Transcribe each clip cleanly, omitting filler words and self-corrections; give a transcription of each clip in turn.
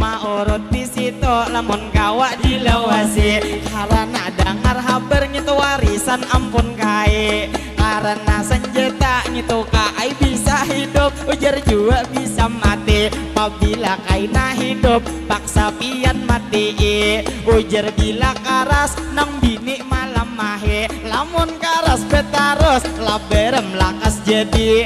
maurut di situ lamun kawa dilawasi karena dengar haber ngitu warisan ampun kae karena senjata ngitu kai bisa hidup ujar juga bisa mati apabila kaina hidup paksa pian mati ujar bila karas nang bini malam mahe lamun karas betaros laberem lakas jadi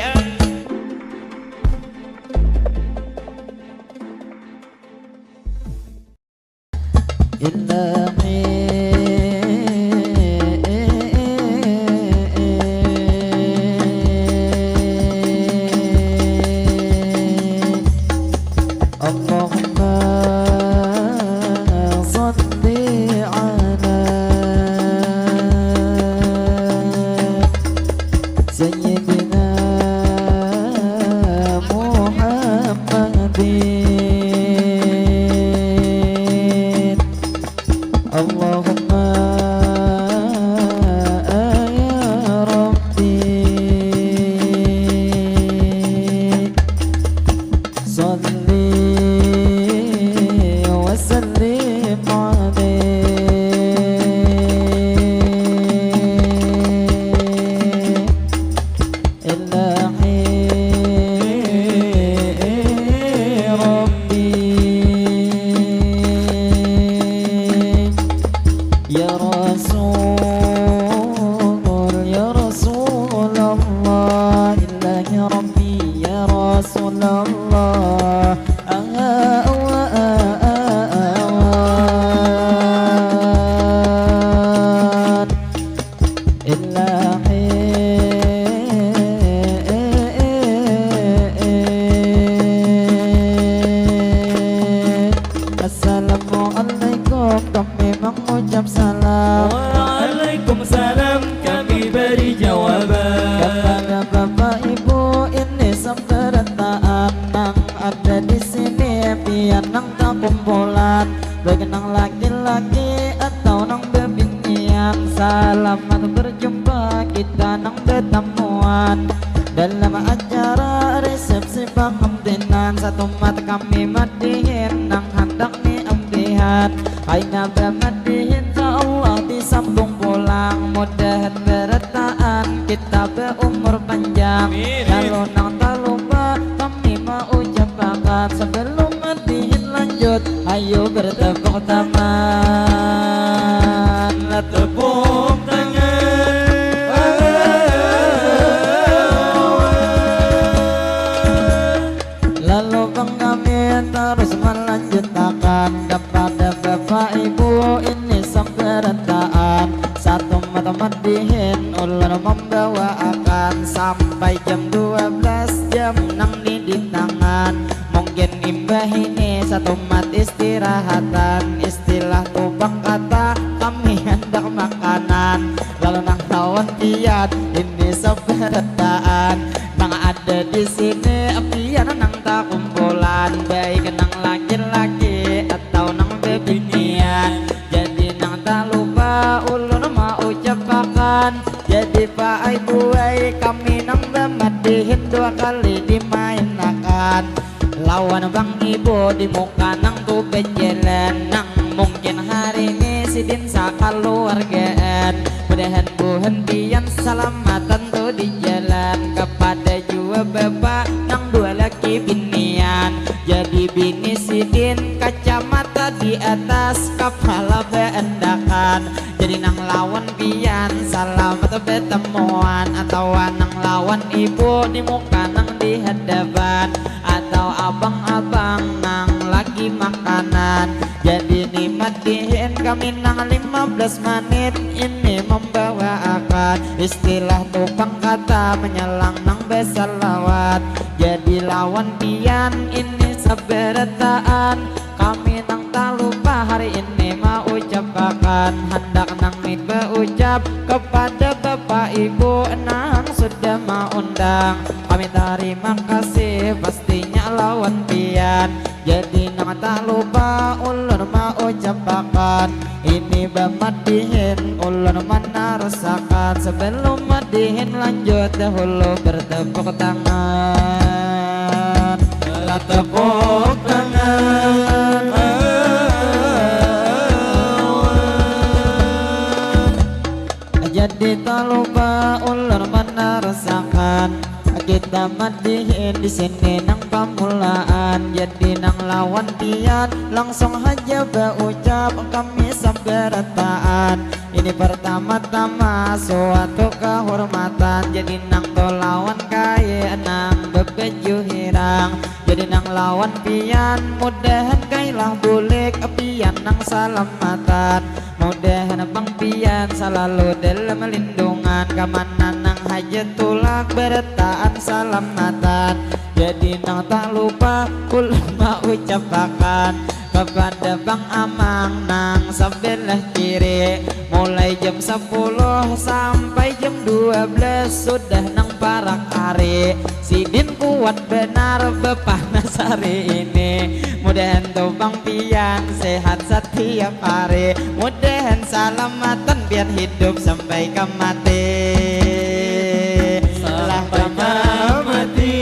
istilah tukang kata menyelang nang besalawat jadi lawan pian ini saberataan kami nang tak lupa hari ini mau ucapkan hendak nang berucap kepada bapak ibu nang sudah mau undang kami terima kasih pastinya lawan pian jadi nang tak lupa ulun mau ucapkan ini bamadihin ulun mana rasakan sebelum madihin lanjut dahulu bertepuk tangan tepuk tangan pada madihin di sini nang pamulaan. Jadi nang lawan pian langsung aja berucap kami sabarataan. Ini pertama-tama suatu kehormatan. Jadi nang to lawan kaya nang bebeju hirang. Jadi nang lawan pian mudahan kailah bulik pian nang salamatan. Mudahan bang pian selalu dalam lindungan. Kamana nang hajat tulak bertaan salamatan. Jadi nang tak lupa ulama ucapakan kepada Bang Amang nang sebelah kiri. Mulai jam 10 sampai jam 12 sudah nang parak hari. Sidin kuat benar bepanas hari ini. Mudahan tuh Bang Pian sehat setiap hari. Mudahan salamatan biar hidup sampai ke mati. Sampai ke mati.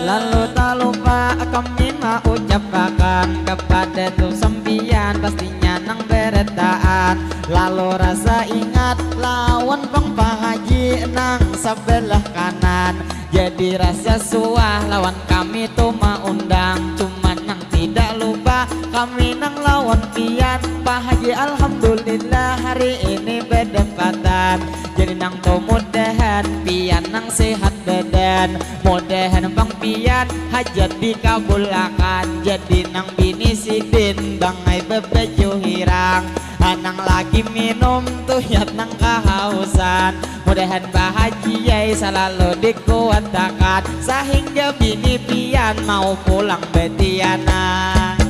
Lalu tak lupa kami mau ucapkan kepada tuh sembian pastinya nang beretaan. Lalu rasa ingat lawan Bang Pak Haji nang sebelah kanan. Jadi rasa suah lawan kami tuh mau undang. Cuman nang tidak lupa kami nang lawan pian Pak Haji. Alhamdulillah hari ini berdepatan. Jadi nang tuh mudahan pian nang sehat badan. Mudahan Bang Pian hajat dikabulkan. Jadi nang bini sidin bangai bebeju hirang. Anang lagi minum tuh yat nang kehausan. Mudahan Pak Haji yai selalu dikuatkan. Sehingga bini pian mau pulang betianan.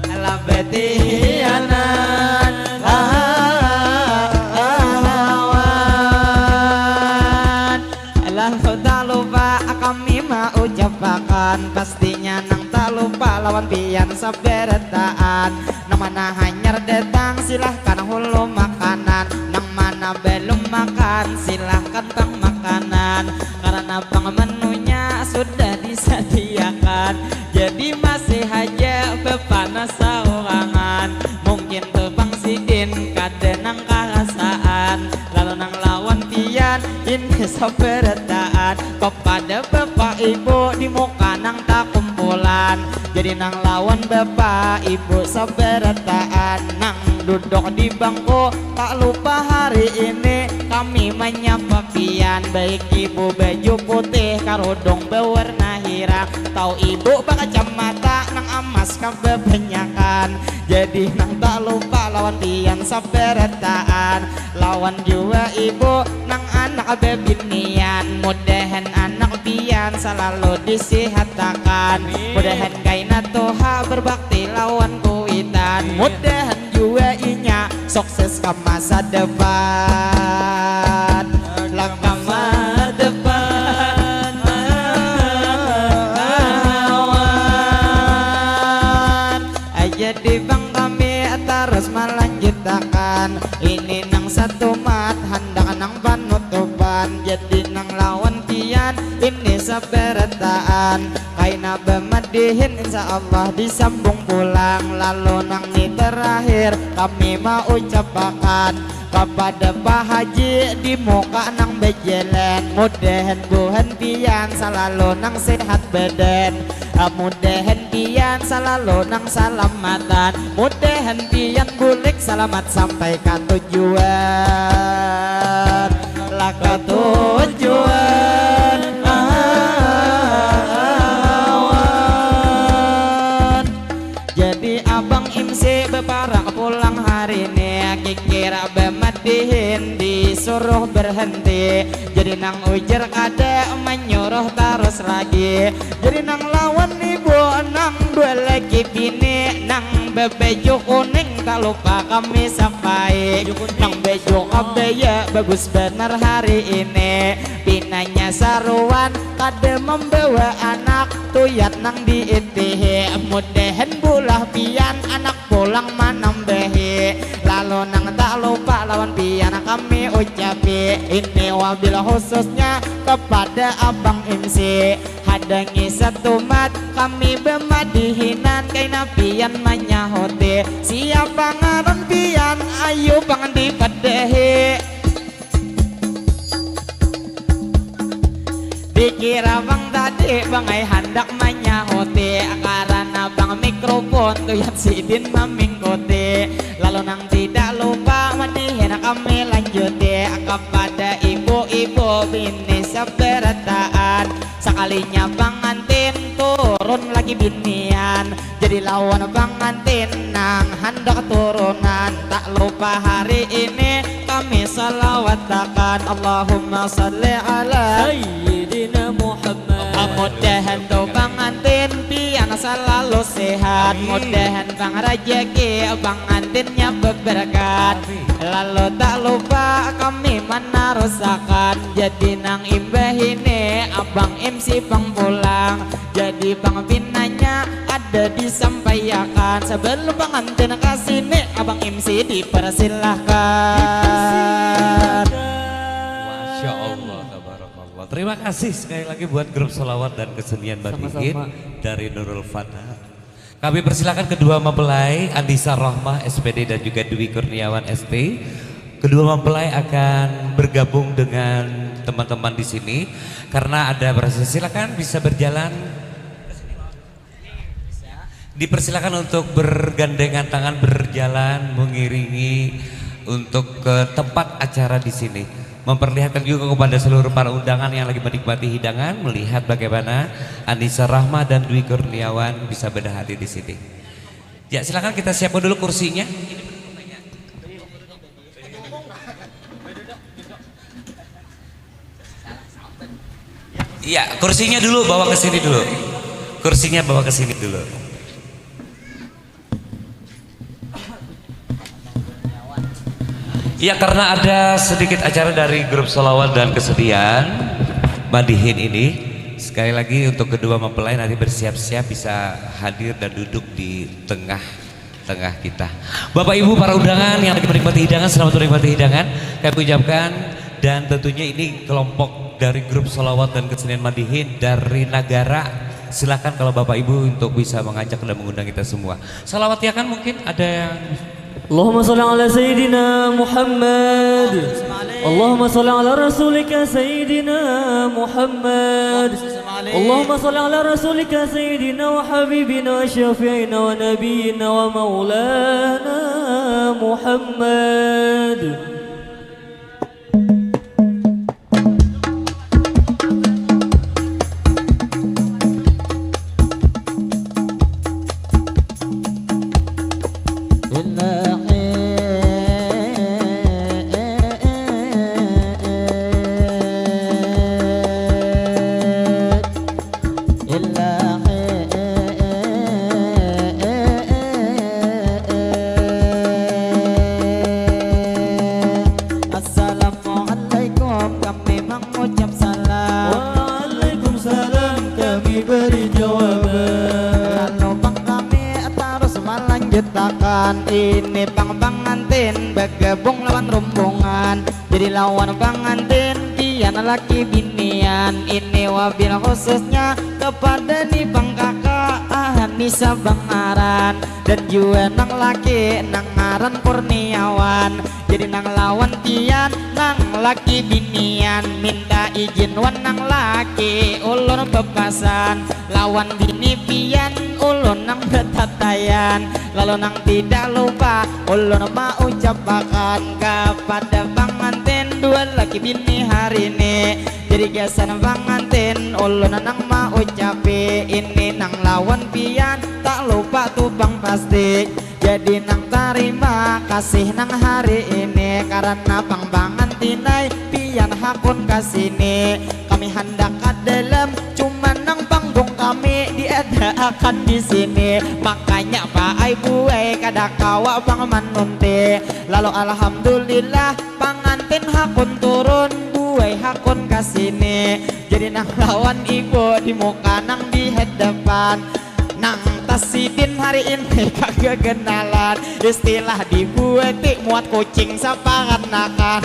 Alah betianan. Lalu tak lupa kami mau ucapkan pastinya nang tak lupa lawan pian sabarataan. Nang mana hanyar datang silahkan hulu makanan. Nang mana belum makan silahkan bang makanan. Karena bang menunya sudah disediakan. Jadi masih aja bepanas saurangan. Mungkin tuh Bang Sidin kada nang karasaan. Lalu nang lawan pian ini sabarataan. Kepada bapak ibu di muka nang tak kumpulan. Jadi nang lawan bapak ibu sabarataan. Nang duduk di bangku tak lupa hari ini kami menyapa pian. Baik ibu baju putih karudung berwarna hirang. Tahu ibu kacamata nang amas kebanyakan. Jadi nang tak lupa lawan pian sabarataan. Lawan juga ibu nang anak bebinian. Mudahan anak pian selalu disehatkan. Mudahan kaina toha berbakti lawan kuitan. Mudahan juga inya sukses ke masa depan. Langkah masa depan. Jadi bang kami terus melanjutkan. Ini nang satu mat hendak nang penutupan. Jadi nang lawan pian ini sabarataan. Kaina bemadihin insyaallah disambung pulang. Lalu nang ni terakhir kami mau ucapkan kepada Pak Haji di muka nang bejalan. Mudahan buhan pian selalu nang sehat badan. Mudahan pian selalu nang salamatan. Mudahan pian bulik selamat sampai ke tujuan. Laka tujuan. Jadi abang imsi beparak pulang hari ini. Kikira bemadihin disuruh berhenti. Jadi nang ujar kada menyuruh terus lagi. Jadi nang lawan ibu nang dua lagi bini. Nang bebeju kuning tak lupa kami sampai. Nang beju abaya bagus benar hari ini. Pinanya saruan kada membawa anak. Tuyat nang diitihi. Mudahan bulah pian anak pulang manambehi. Lalu nang tak lupa lawan pian kami ucapi. Ini wabil khususnya kepada abang MC. kadangi satu mat kami bemadihinan kay napian manyahote siapa ngaran pian ayo bang dipadehi dikira bang tadi bang ay handak manyahote karena bang mikrofon tuyat sidin mamingkote lalu nang tidak lupa madihin kami lanjuti kepada ibu-ibu bini seberataan sekalinya pengantin turun lagi binian jadi lawan pengantin nang hendak turunan tak lupa hari ini kami salawatakan Allahumma salli ala Sayyidina Muhammad. mudahan tuh pengantin pian selalu sehat mudahan bang rejeki pengantinnya berberkat lalu tak lupa kami menarusakan jadi nang imbah ini abang MC bang pulang jadi bang pinanya ada disampaikan sebelum pengantin kesini abang MC dipersilahkan. Masya Allah, tabarakallah. Terima kasih sekali lagi buat grup Sholawat dan Kesenian Madihin dari Nurul Fana. Kami persilakan kedua mempelai Andisa Rohmah SPD dan juga Dwi Kurniawan ST. Kedua mempelai akan bergabung dengan teman-teman di sini karena ada proses. Silakan bisa berjalan. Dipersilakan untuk bergandengan tangan berjalan mengiringi untuk ke tempat acara di sini. Memperlihatkan juga kepada seluruh para undangan yang lagi menikmati hidangan melihat bagaimana Andisa Rahma dan Dwi Kurniawan bisa berhadir di sini. Ya silakan kita siapkan dulu kursinya. Iya kursinya dulu bawa ke sini dulu. Kursinya bawa ke sini dulu. Ya karena ada sedikit acara dari grup Sholawat dan Kesenian Madihin ini. Sekali lagi untuk kedua mempelai nanti bersiap-siap bisa hadir dan duduk di tengah-tengah kita. Bapak Ibu para undangan yang lagi menikmati hidangan, selamat menikmati hidangan kami ucapkan. Dan tentunya ini kelompok dari grup Sholawat dan Kesenian Madihin dari Nagara. Silakan kalau Bapak Ibu untuk bisa mengajak dan mengundang kita semua. Sholawat ya kan mungkin ada yang Allahumma salli ala Sayyidina Muhammad. Allahumma salli ala Rasulika Sayyidina Muhammad. Allahumma salli ala Rasulika Sayyidina wa Habibina wa Syafi'ina wa Nabiyina wa Maulana Muhammad. Ini bang pengantin bergabung lawan rombongan jadi lawan pengantin pian laki binian ini wabil khususnya kepada nih bang kakak Anissa bang Aran dan juga nang laki nang Aran Kurniawan jadi nang lawan pian nang laki binian minta izin wan nang laki ulun bebasan lawan bini pian ulun nang betatayan lalu nang tidak lupa ulun mau ucapkan kepada pengantin dua laki bini hari ini jadi gesan pengantin ulun nang mau ucapi ini nang lawan pian tak lupa tuh bang pasti jadi nang terima kasih nang hari ini karena bang pengantinai pian hakun kasini kami hendak ke dalam cuman nang panggung kami diadakan di sini makanya Pak Ibu kada kawa bang manunti lalu alhamdulillah pengantin hakun turun buai hakun kasini jadi nang lawan ibu di muka nang di hadapan nang tasidin hari ini kagak kenalan istilah dibuati muat kucing sapangan nakan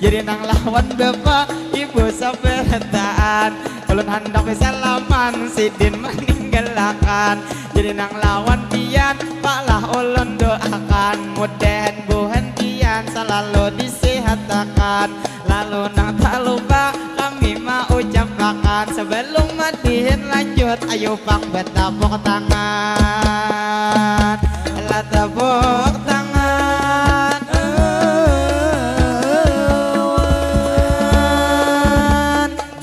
jadi nang lawan bapak ibu ibu sabarataan ulun hendak salaman sidin meninggalkan jadi nang lawan pian palah ulun doakan mudahan buhan pian selalu disehatkan lalu nang tak lupa kami mau ucapkan sebelum madihin lanjut ayo pang bertepuk tangan lah tepuk tangan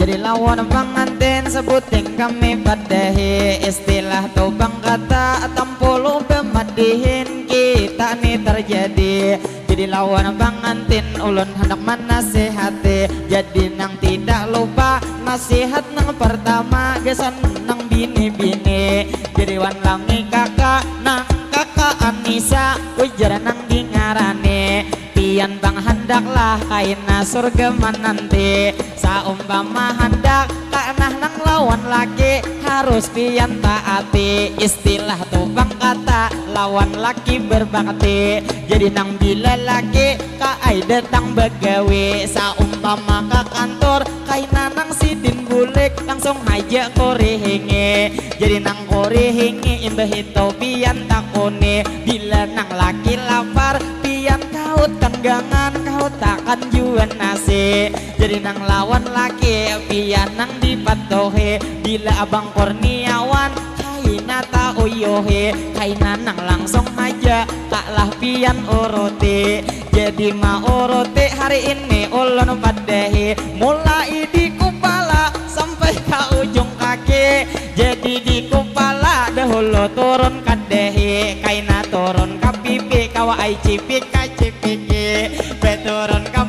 jadi lawan pengantin sebutin kami padahi istilah tobang kata tampulu bemadihin kita nih terjadi jadi lawan pengantin ulun hendak menasihati jadi nang tidak lupa nasihat nang pertama gesan nang bini-bini jadi wan langi kakak nang kakak Anissa ujar nang dingarane pian bang hendaklah kaina surga menanti saumpama hendak karena nang lawan laki harus pian taati istilah tubang kata lawan laki berbakti jadi nang bila laki kaai datang begawe saumpama ke kantor kaina nang sidin bulik langsung aja korehinge jadi nang korehinge imbah itu pian takone bila nang laki lapar pian kaut kanggangan kau takkan juan nasi jadi nang lawan laki pian nang dipatohe bila abang Kurniawan kaina ta uyohe kaina nang langsung aja taklah pian uruti jadi ma uruti hari ini ulun padahi mulai di kepala sampai ke ujung kaki jadi di kepala dahulu turun kadehi kaina turun ke pipi kawai cipik cipiki turun ke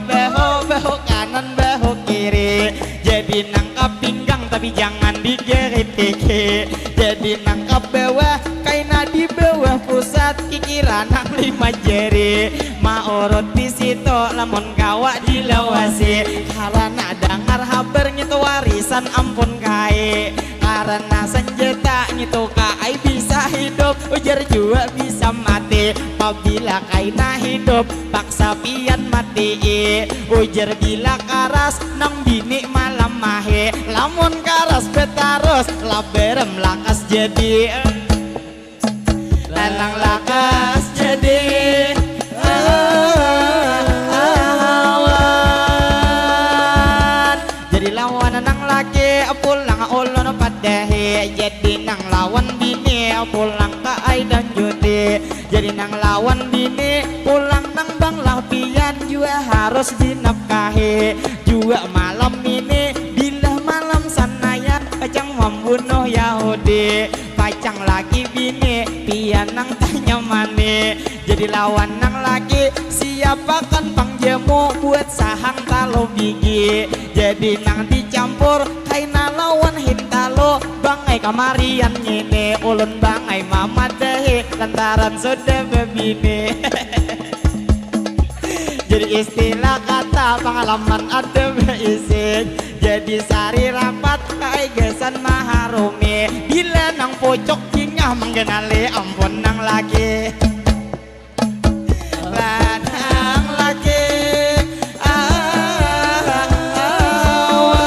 bahu kanan bahu kiri jadi nangkap pinggang tapi jangan digeritiki jadi nangkap bawah kaina di bawah pusat kikiran nang 5 jari ma urut di situ lamun kawa dilawasi karena dengar haber ngitu warisan ampun kai karena senjata ngitu kai bisa hidup ujar juga bisa mati apabila kaina hidup paksa pian mati ujar bila karas nang bini malam mahe lamun karas betarus laberem lakas jadi lanang lakas jadi jadi lawan nang laki pulang ulun padahi jadi nang lawan bini pulang ke ai dan judi jadi nang lawan bini pulang nang bang lapian juga harus dinafkahi juga malam ini bila malam sanayan pacang membunuh Yahudi pacang lagi bini pian nang tanya mani jadi lawan nang laki siapa kan pangjemu buat sahang talo bigi jadi nang dicampur kaina lawan hintalo bangai kamarian nyine ulun bangai mama dehe lantaran sudah bebini jadi istilah kata pengalaman ada beisik jadi sari rapat kai gesan maharumi bila nang pojok kingah menggenali ampun nang laki lanang laki awan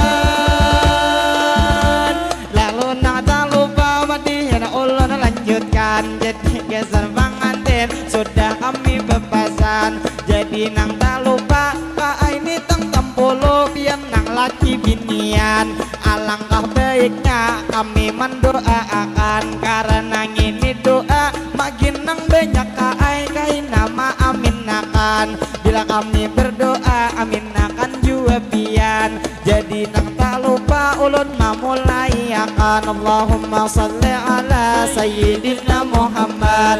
lalu nang tak lupa madihin ulun lanjutkan jadi gesan pengantin sudah kami bebasan jadi nang tak lupa kaai ini tang tampolo pian nang laki binian alangkah baiknya kami mendoakan karena ini doa makin nang banyak kaai nama aminakan bila kami berdoa aminakan juga pian jadi nang tak lupa ulun memulai akan Allahumma salli ala sayyidina Muhammad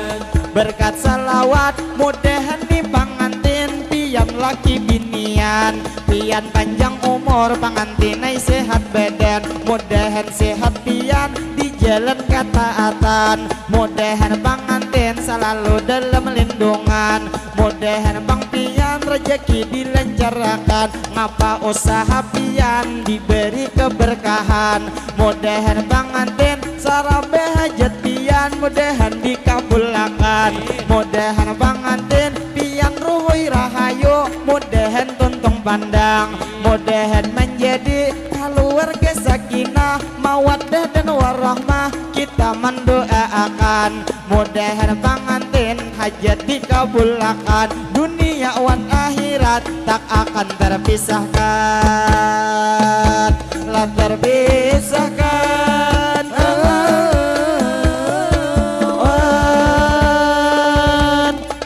berkat salawat mudahan nih pengantin pian laki binian pian panjang umur pengantinai sehat badan mudahan sehat pian di jalan ketaatan mudahan pengantin selalu dalam lindungan mudahan bang pian rezeki dilancarkan ngapa usaha pian diberi keberkahan mudahan pengantin sarabe hajat pian mudahan dikabulkan mudahan pengantin pian ruhui rahayu mudahan tuntung pandang mudahan jadi keluarga sakinah mawaddah dan warahmah. Kita mendoakan mudahan pengantin hajat dikabulkan, dunia wan akhirat tak akan terpisahkan, lah terpisahkan.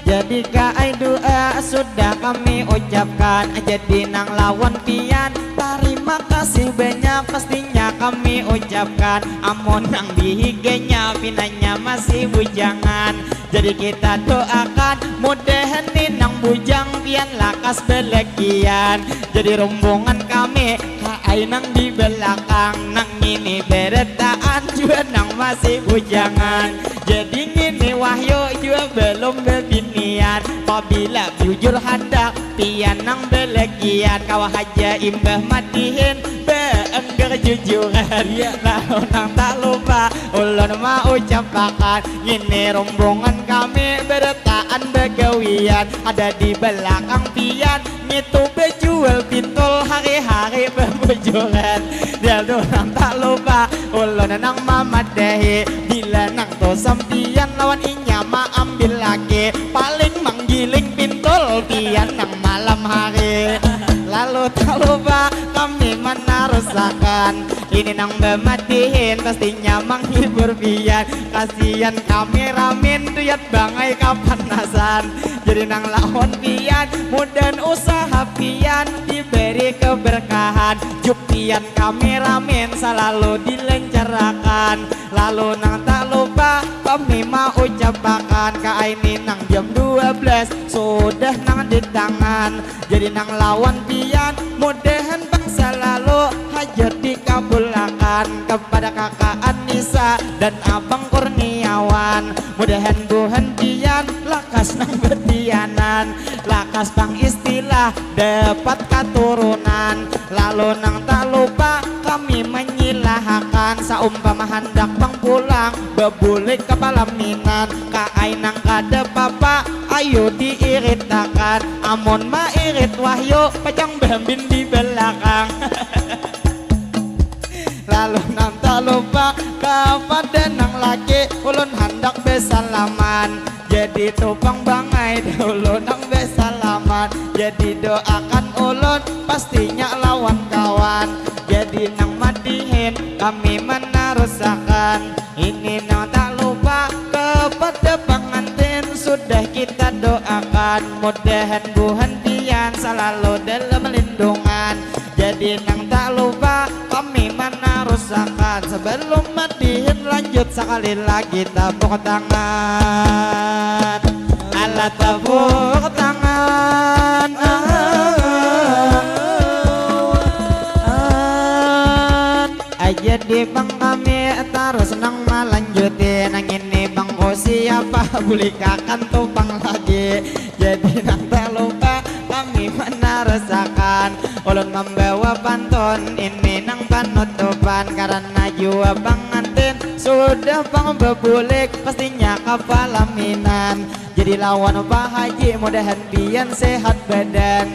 Jadi kai doa sudah kami ucapkan, jadi nang lawan pian terima kasih banyak pastinya kami ucapkan. Amun nang dihiganya pinanya masih bujangan, jadi kita doakan mudahan nang bujang pian lakas belekian. Jadi rombongan kami kai nang di belakang, nang ini beretaan juga nang masih bujangan. Jadi ngini wahyu juga belum bebinian, apabila jujur hendak pian nang belekian. Kau haja imbah matihin beengger jujuran, lalu nang tak lupa ulun mau ucapakan. Ngini rombongan kami beretaan begawian, ada di belakang pian ngitu bejual pintul hari-hari bebujuran. Lalu nang tak lupa ulun nang mamadahi, bila nang to sampian lawan inya ma ambil lagi, paling manggiling pintul pian nang malam hari. Lalu tak lupa kami menarusakan, ini nang bematihin pastinya menghibur pian. Kasihan kami ramin tuyat bangai kapanasan, jadi nang lawan pian mudah usaha pian diberi keberkahan. Juk pian kami ramin selalu dilencarakan. Lalu nang tak lupa kami mau ucapakan, ka ini nang jam 12 sudah nang di tangan, jadi nang lawan pian mudahan bangsa lalu hajat dikabulkan. Kepada kakak Anissa dan abang Kurniawan, mudahan buhan pian lakas nang betianan, lakas bang istilah dapat keturunan. Lalu nang tak lupa kami menyilahkan, saumpama hendak bang pulang bebulik kepala minan, kaai nang kada papa ayo diiritakan. Amun ma irit wahyu pecang bambin di belakang. Lalu nang tak lupa kepada nang laki ulun hendak besalaman, jadi tupang bangai dulu nang besalaman. Jadi doakan ulun pastinya lawan kawan, jadi nang madihin kami menarusakan. Ini nang tak lupa kepada pengantin sudah kita doakan, mudahan buhan pian selalu dalam lindungan. Jadi nang tak lupa kami menarusakan, sebelum madihin lanjut sekali lagi tepuk tangan. Alat tepuk tangan. Aja di bang kami terus nang melanjutin, nang ini bang ko siapa bulikakan tupang lagi. Jadi nang tak lupa kami menarusakan, ulun membawa pantun ini nang penutupan, karena jua pengantin sudah bang bebulik pastinya kepala minan. Jadi lawan Pak Haji mudahan pian sehat badan,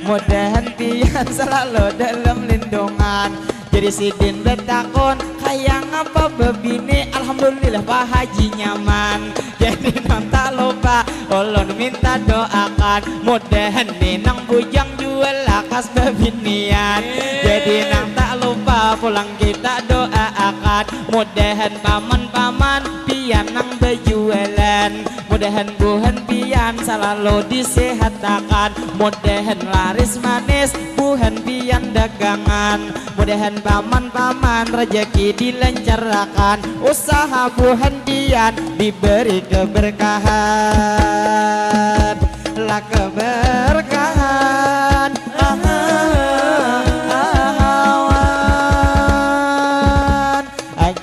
mudahan pian selalu dalam lindungan. Jadi sidin betakon kayak ngapa bebini, alhamdulillah Pak Haji nyaman. Jadi nang tak lupa ulun minta doakan, mudahan nang bujang jual lakas bebinian. Jadi nang tak lupa pulang kita doakan, mudahan paman-paman pian nang bejualan, mudahan buhan pian selalu disehatakan, mudahan laris manis buhan pian dagangan, mudahan paman-paman rezeki dilancarkan, usaha buhan pian diberi keberkahan, lah keberkahan.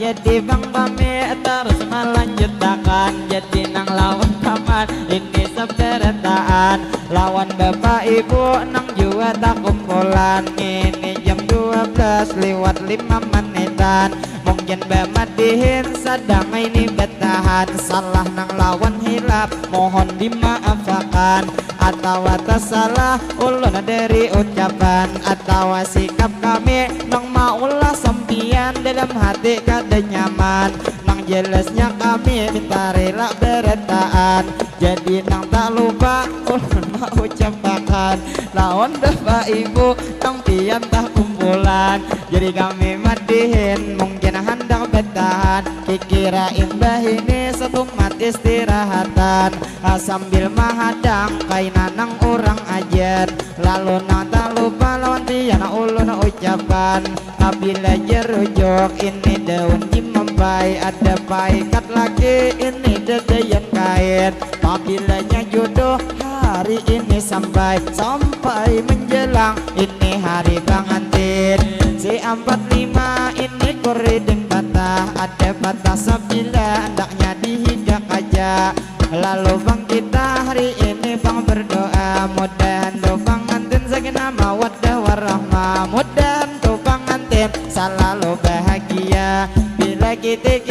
Jadi bang kami terus melanjutkan, jadi nang lawan paman ini seberetaan, lawan bapak ibu nang juga tak kumpulan. Ini jam 12 lewat 5 menitan, mong Mungkin bemadihin sedang ini bertahan, salah nang lawan hilap mohon dimaafkan, atau atas salah ulun dari ucapan, atau sikap kami nang maulah sampian dalam hati kada nyaman, nang jelasnya kami minta rela beretaan, jadi nang tak lupa ulun mau ucapkan lawan bapak ibu nang pian tak kumpulan, jadi kami madihin mungkin hendak bertahan, kikira imbah ini satu mat istirahatan, sambil mahadang kainan nang orang ajar, lalu nang tak lupa lawan tiana ulun ucapan, apabila jerujuk ini daun dimampai, ada paikat lagi ini dedayan kain, apabila jodoh hari ini sampai menjelang ini hari pengantin, si 45 ini kuriding patah, ada patah sabila hendaknya dihijak aja, lalu bang kita hari ini bang berdoa, mudahan do pengantin sakinah mawaddah warahmah, mudahan do pengantin selalu bahagia, bila kita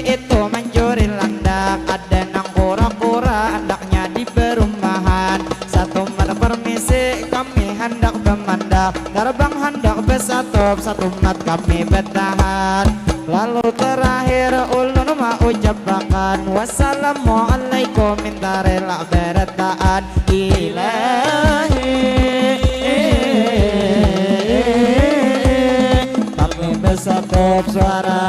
itu mencuri landak, ada nang kura-kura hendaknya di perumahan, satu mat permisi kami hendak bermandak, terbang hendak bersatu, satu mat kami bertahan, lalu terakhir ulun mau ucapkan wassalamualaikum minta rela beretaan ilahi, kami bersatu suara